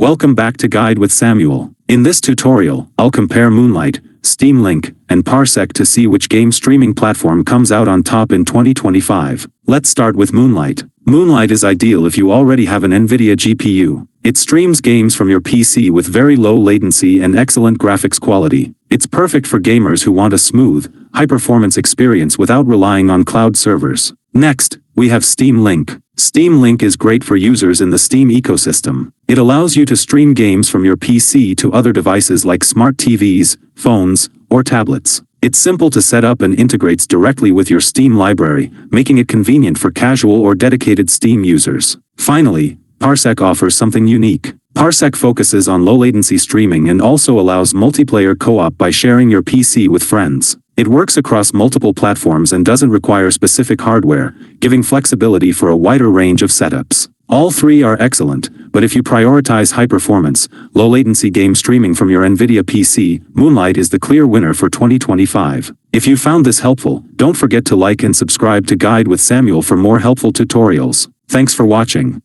Welcome back to Guide with Samuel. In this tutorial, I'll compare Moonlight, Steam Link, and Parsec to see which game streaming platform comes out on top in 2025. Let's start with Moonlight. Moonlight is ideal if you already have an NVIDIA GPU. It streams games from your PC with very low latency and excellent graphics quality. It's perfect for gamers who want a smooth, high-performance experience without relying on cloud servers. Next, we have Steam Link. Steam Link is great for users in the Steam ecosystem. It allows you to stream games from your PC to other devices like smart TVs, phones, or tablets. It's simple to set up and integrates directly with your Steam library, making it convenient for casual or dedicated Steam users. Finally, Parsec offers something unique. Parsec focuses on low-latency streaming and also allows multiplayer co-op by sharing your PC with friends. It works across multiple platforms and doesn't require specific hardware, giving flexibility for a wider range of setups. All three are excellent, but if you prioritize high-performance, low-latency game streaming from your NVIDIA PC, Moonlight is the clear winner for 2025. If you found this helpful, don't forget to like and subscribe to Guide with Samuel for more helpful tutorials. Thanks for watching.